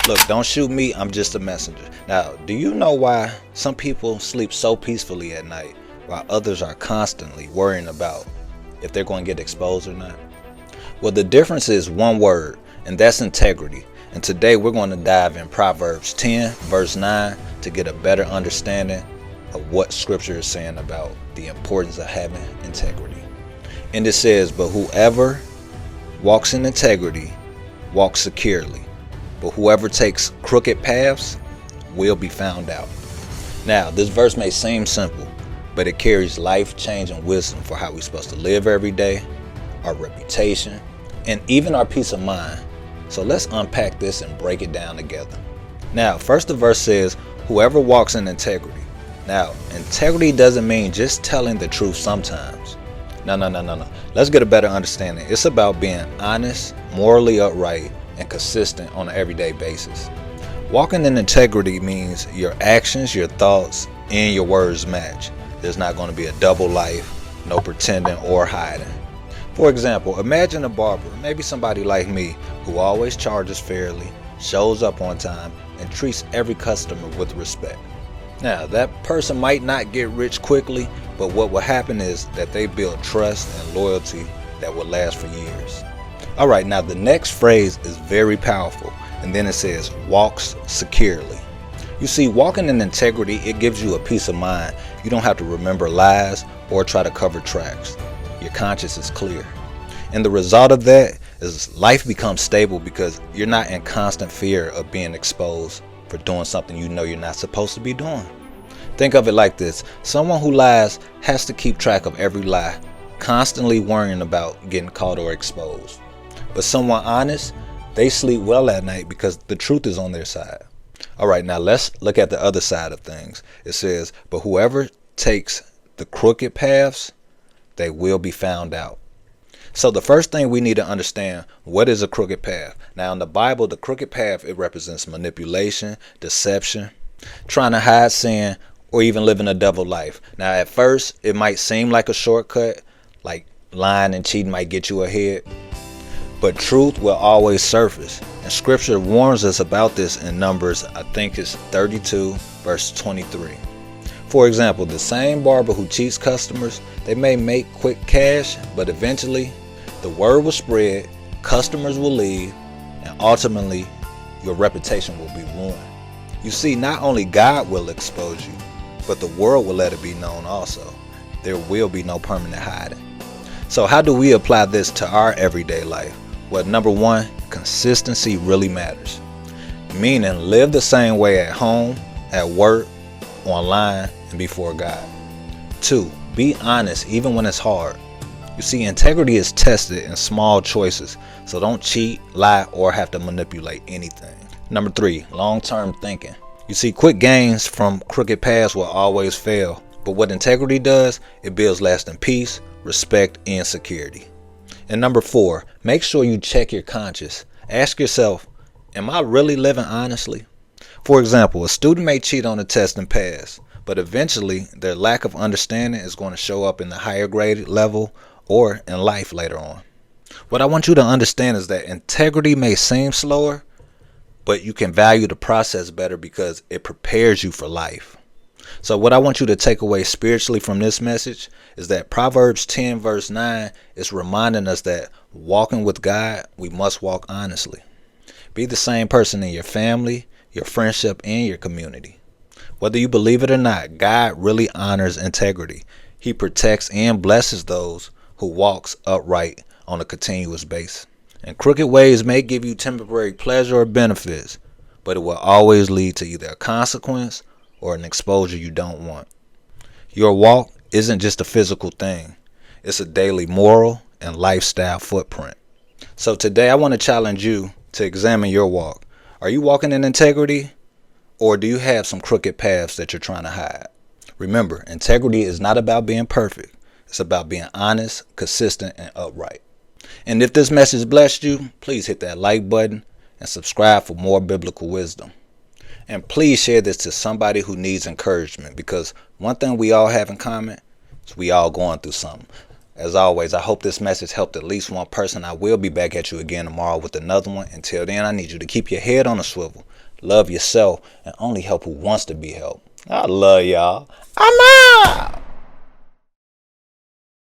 Look, don't shoot me, I'm just a messenger. Now, do you know why some people sleep so peacefully at night while others are constantly worrying about if they're going to get exposed or not? Well, the difference is one word, and that's integrity. And today we're going to dive in Proverbs 10, verse 9 to get a better understanding of what scripture is saying about the importance of having integrity. And it says, but whoever walks in integrity walks securely, but whoever takes crooked paths will be found out. Now, this verse may seem simple, but it carries life-changing wisdom for how we're supposed to live every day, our reputation, and even our peace of mind. So let's unpack this and break it down together. Now, first the verse says, whoever walks in integrity. Now, integrity doesn't mean just telling the truth sometimes. No. Let's get a better understanding. It's about being honest, morally upright, and consistent on an everyday basis. Walking in integrity means your actions, your thoughts, and your words match. There's not going to be a double life, no pretending or hiding. For example, imagine a barber, maybe somebody like me, who always charges fairly, shows up on time, and treats every customer with respect. Now, that person might not get rich quickly, but what will happen is that they build trust and loyalty that will last for years. Alright, now the next phrase is very powerful, and then it says, walks securely. You see, walking in integrity, it gives you a peace of mind. You don't have to remember lies or try to cover tracks. Your conscience is clear. And the result of that is life becomes stable because you're not in constant fear of being exposed for doing something you know you're not supposed to be doing. Think of it like this. Someone who lies has to keep track of every lie, constantly worrying about getting caught or exposed. But someone honest, they sleep well at night because the truth is on their side. Alright, now let's look at the other side of things. It says, but whoever takes the crooked paths, they will be found out. So the first thing we need to understand, what is a crooked path? Now in the Bible, the crooked path, it represents manipulation, deception, trying to hide sin, or even living a double life. Now at first, it might seem like a shortcut, like lying and cheating might get you ahead, but truth will always surface. And scripture warns us about this in Numbers, I think it's 32, verse 23. For example, the same barber who cheats customers, they may make quick cash, but eventually the word will spread, customers will leave, and ultimately your reputation will be ruined. You see, not only God will expose you, but the world will let it be known also. There will be no permanent hiding. So how do we apply this to our everyday life? Well, number one, consistency really matters. Meaning, live the same way at home, at work, online, and before God. 2, be honest even when it's hard. You see, integrity is tested in small choices, so don't cheat, lie, or have to manipulate anything. Number 3, long-term thinking. You see, quick gains from crooked paths will always fail, but what integrity does, it builds lasting peace, respect, and security. And number 4, make sure you check your conscience. Ask yourself, am I really living honestly? For example, a student may cheat on a test and pass, but eventually their lack of understanding is going to show up in the higher grade level or in life later on. What I want you to understand is that integrity may seem slower, but you can value the process better because it prepares you for life. So what I want you to take away spiritually from this message is that Proverbs 10 verse 9 is reminding us that walking with God, we must walk honestly. Be the same person in your family, your friendship, and your community. Whether you believe it or not, God really honors integrity. He protects and blesses those who walks upright on a continuous basis. And crooked ways may give you temporary pleasure or benefits, but it will always lead to either a consequence or an exposure you don't want. Your walk isn't just a physical thing. It's a daily moral and lifestyle footprint. So today I want to challenge you to examine your walk. Are you walking in integrity, or do you have some crooked paths that you're trying to hide? Remember, integrity is not about being perfect. It's about being honest, consistent, and upright. And if this message blessed you, please hit that like button and subscribe for more biblical wisdom. And please share this to somebody who needs encouragement, because one thing we all have in common is we all going through something. As always, I hope this message helped at least one person. I will be back at you again tomorrow with another one. Until then, I need you to keep your head on a swivel love yourself, and only help who wants to be helped. I love y'all. I'm out.